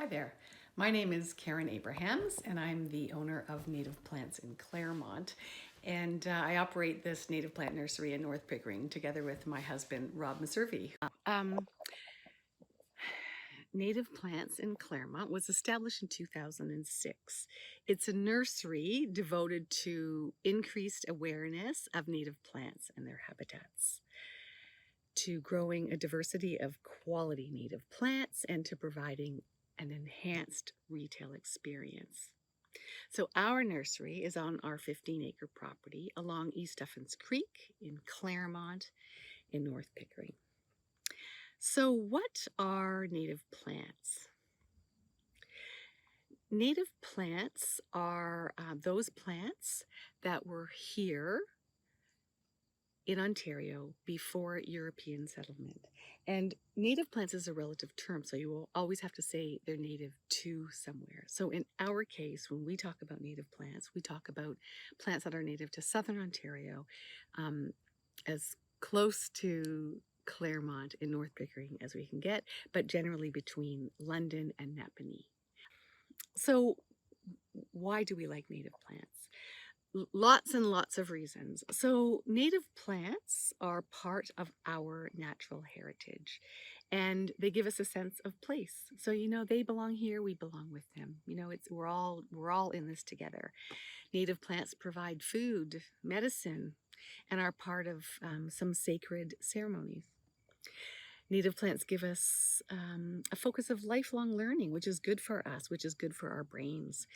Hi there. My name is Karen Abrahams, and I'm the owner of Native Plants in Claremont. And I operate this native plant nursery in North Pickering together with my husband, Rob Maservi. Native Plants in Claremont was established in 2006. It's a nursery devoted to increased awareness of native plants and their habitats, to growing a diversity of quality native plants, and to providing an enhanced retail experience. So our nursery is on our 15-acre property along East Duffins Creek in Claremont in North Pickering. So what are native plants? Native plants are those plants that were here in Ontario before European settlement. And native plants is a relative term, so you will always have to say they're native to somewhere. So in our case, when we talk about native plants, we talk about plants that are native to southern Ontario, as close to Claremont in North Pickering as we can get, but generally between London and Napanee. So why do we like native plants? Lots and lots of reasons. So native plants are part of our natural heritage, and they give us a sense of place. So they belong here, we belong with them. We're all in this together. Native plants provide food, medicine, and are part of some sacred ceremonies. Native plants give us a focus of lifelong learning, which is good for us, which is good for our brains,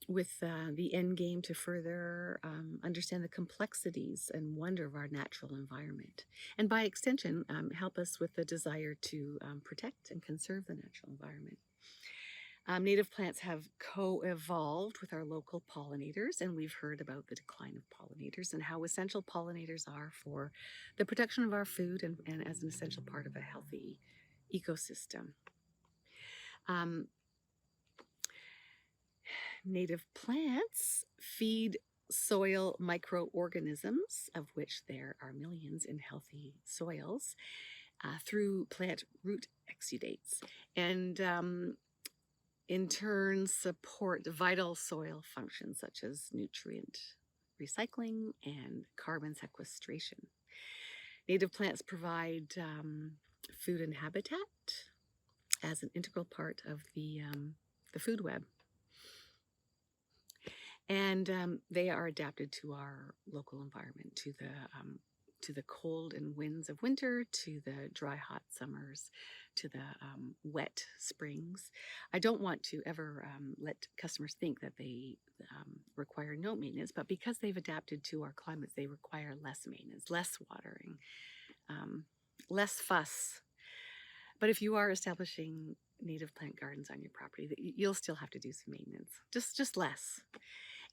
with the end game to further understand the complexities and wonder of our natural environment. And by extension, help us with the desire to protect and conserve the natural environment. Native plants have co-evolved with our local pollinators, and we've heard about the decline of pollinators and how essential pollinators are for the production of our food and as an essential part of a healthy ecosystem. Native plants feed soil microorganisms, of which there are millions in healthy soils, through plant root exudates. And in turn support vital soil functions such as nutrient recycling and carbon sequestration. Native plants provide food and habitat as an integral part of the food web. And they are adapted to our local environment, to the cold and winds of winter, to the dry, hot summers, to the wet springs. I don't want to ever let customers think that they require no maintenance, but because they've adapted to our climates, they require less maintenance, less watering, less fuss. But if you are establishing native plant gardens on your property, you'll still have to do some maintenance, just less.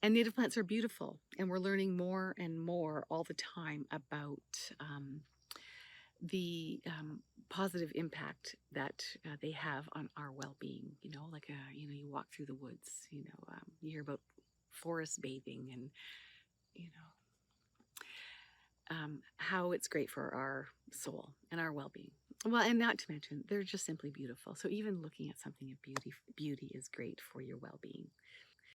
And native plants are beautiful, and we're learning more and more all the time about the positive impact that they have on our well-being. You walk through the woods, you hear about forest bathing and, how it's great for our soul and our well-being. Well, and not to mention, they're just simply beautiful. So even looking at something of beauty is great for your well-being.